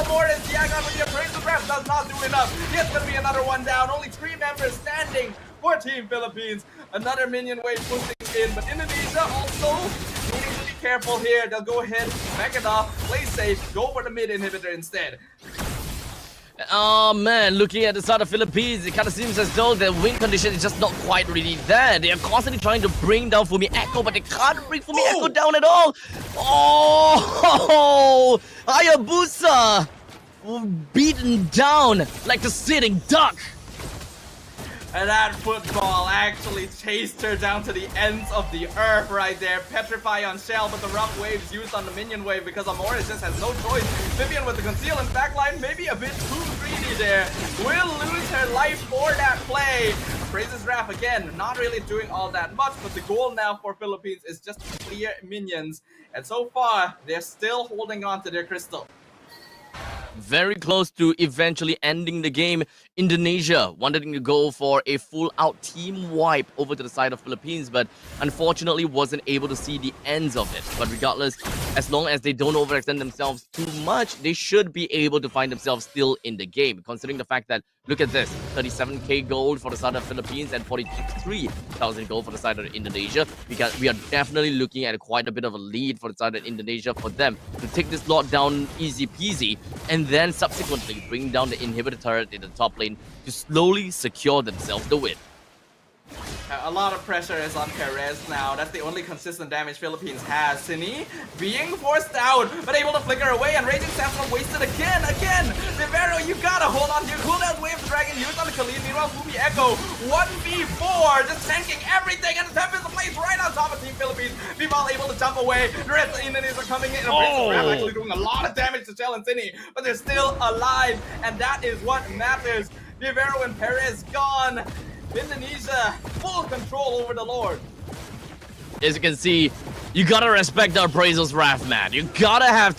still more as Diagon with the appraisal ref does not do enough. It's going to be another one down. Only 3 members standing for Team Philippines. Another minion wave pushing in, but Indonesia also needing to be careful here. They'll go ahead, back it off, play safe, go for the mid inhibitor instead. Oh man, looking at the side of Philippines, it kind of seems as though the win condition is just not quite really there. They are constantly trying to bring down Fumi Echo, but they can't bring Fumi Echo down at all. Oh, Hayabusa beaten down like the sitting duck. And that football actually chased her down to the ends of the earth right there. Petrify on Shell, but the rough waves used on the minion wave because Amoris just has no choice. Vivian with the conceal and backline, maybe a bit too greedy there. Will lose her life for that play. Praises Raph again, not really doing all that much, but the goal now for Philippines is just to clear minions. And so far, they're still holding on to their crystal. Very close to eventually ending the game. Indonesia wanting to go for a full-out team wipe over to the side of Philippines, but unfortunately wasn't able to see the ends of it. But regardless, as long as they don't overextend themselves too much, they should be able to find themselves still in the game, considering the fact that, look at this, 37k gold for the side of Philippines and 43,000 gold for the side of Indonesia. We are definitely looking at quite a bit of a lead for the side of Indonesia for them to take this lot down easy peasy, and then subsequently bring down the inhibitor turret in the top lane to slowly secure themselves the win. A lot of pressure is on Perez now. That's the only consistent damage Philippines has. Sini being forced out, but able to flicker away, and Raging Sentinel wasted again. Rivero, you gotta hold on to your cooldown. Wave Dragon used on the Khalid. Meanwhile, Fumi Echo 1v4, just tanking everything, and the Tempest plays right on top of Team Philippines. Vival able to jump away. The rest of the Indonesians are coming in. And actually doing a lot of damage to Shell and Sini, but they're still alive, and that is what matters. Rivero and Perez gone. Indonesia, full control over the Lord. As you can see, you gotta respect our appraisals, Raph, man. You gotta have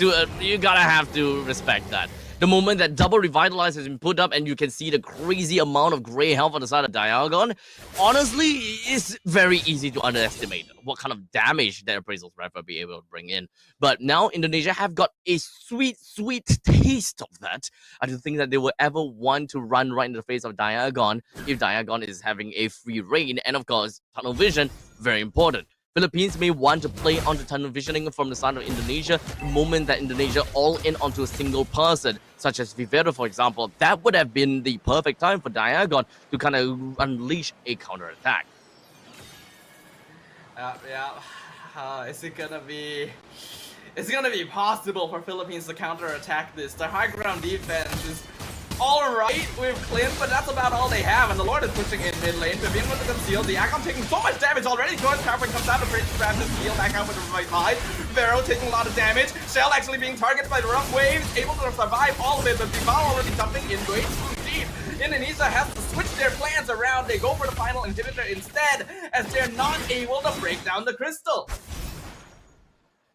to respect that. The moment that double revitalize has been put up and you can see the crazy amount of gray health on the side of Diagon, honestly, it's very easy to underestimate what kind of damage that appraisals Raph will be able to bring in. But now Indonesia have got a sweet, sweet taste of that. I don't think that they will ever want to run right in the face of Diagon if Diagon is having a free reign. And of course, tunnel vision, very important. Philippines may want to play onto tunnel visioning from the side of Indonesia the moment that Indonesia all in onto a single person, such as Vivero, for example. That would have been the perfect time for Diagon to kind of unleash a counterattack. Is it gonna be... It's gonna be possible for Philippines to counterattack this. Their high ground defense is alright with Clint, but that's about all they have, and the Lord is pushing in mid lane. Vivian with the conceal, Diagon taking so much damage already. George Carpenter comes out to bridge to grab his heal, back out with the revive. Vero taking a lot of damage. Shell actually being targeted by the rough waves, able to survive all of it, but Vival already jumping in way too deep. Indonesia has to switch their plans around. They go for the final inhibitor instead, as they're not able to break down the crystal.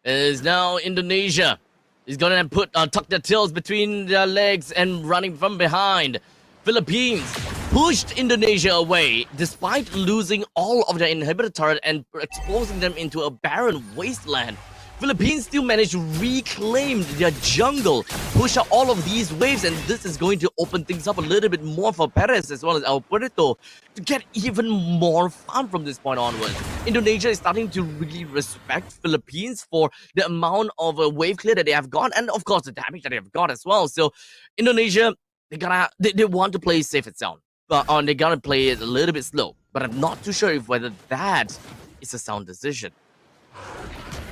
It is now Indonesia. He's gonna tuck their tails between their legs and running from behind. Philippines pushed Indonesia away despite losing all of their inhibitor turret and exposing them into a barren wasteland. Philippines still managed to reclaim their jungle, push out all of these waves, and this is going to open things up a little bit more for Perez as well as El Puerto to get even more fun from this point onwards. Indonesia is starting to really respect Philippines for the amount of wave clear that they have got, and of course the damage that they have got as well. So Indonesia, they want to play safe and sound, but they gotta play it a little bit slow. But I'm not too sure if whether that is a sound decision.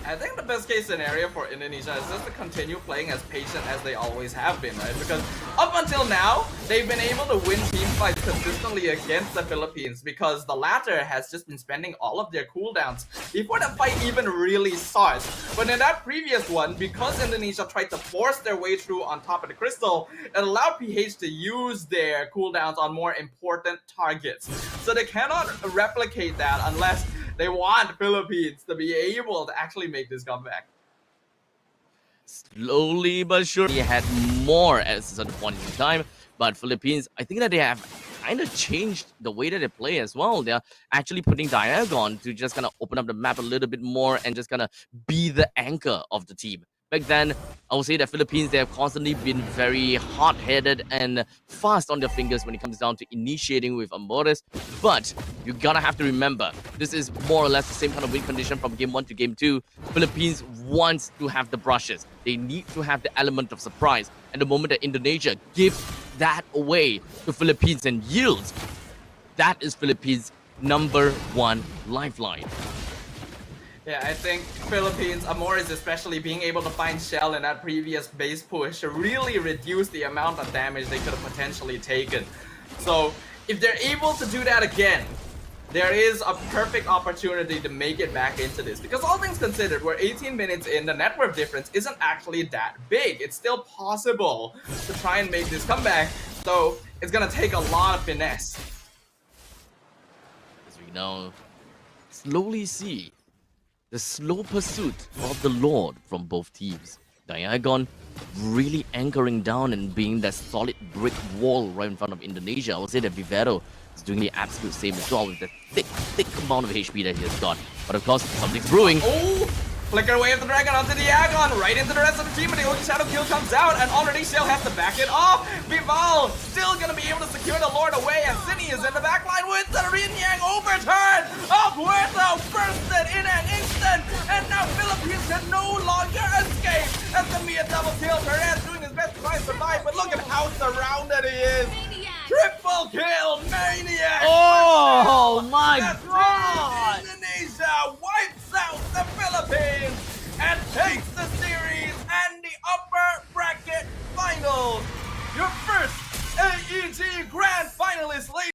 I think the best case scenario for Indonesia is just to continue playing as patient as they always have been, right? Because up until now, they've been able to win team fights consistently against the Philippines because the latter has just been spending all of their cooldowns before the fight even really starts. But in that previous one, because Indonesia tried to force their way through on top of the crystal, it allowed PH to use their cooldowns on more important targets. So they cannot replicate that unless they want Philippines to be able to actually make this comeback. Slowly but surely, they had more at a certain point in time. But Philippines, I think that they have kind of changed the way that they play as well. They're actually putting Diagon to just kind of open up the map a little bit more and just kind of be the anchor of the team. Back then, I would say that Philippines, they have constantly been very hot-headed and fast on their fingers when it comes down to initiating with Amores. But you gotta have to remember, this is more or less the same kind of win condition from game 1 to game 2. Philippines wants to have the brushes. They need to have the element of surprise. And the moment that Indonesia gives that away to Philippines and yields, that is Philippines' #1 lifeline. Yeah, I think Philippines, Amores especially, being able to find Shell in that previous base push really reduced the amount of damage they could have potentially taken. So if they're able to do that again, there is a perfect opportunity to make it back into this. Because all things considered, we're 18 minutes in, the net worth difference isn't actually that big. It's still possible to try and make this comeback, so it's gonna take a lot of finesse. As we now slowly see the slow pursuit of the Lord from both teams. Diagon really anchoring down and being that solid brick wall right in front of Indonesia. I would say that Vivero is doing the absolute same as well with the thick amount of HP that he has got. But of course, something's brewing. Oh! Flicker Wave the Dragon onto Diagon, right into the rest of the team, and the Ulti Shadow Kill comes out, and already Shell has to back it off. Vival still gonna be able to secure the Lord away, and Cine is in the backline with the Rin Yang overturn of Puerto, bursted in an instant, and now Philippines can no longer escape. That's gonna be a double kill. Perez doing his best to try and survive, but look at how surrounded he is. Triple kill, Maniac! Oh my That's god! right. Indonesia wipes out the Philippines and takes the series and the upper bracket finals. Your first AEG Grand Finalist, ladies.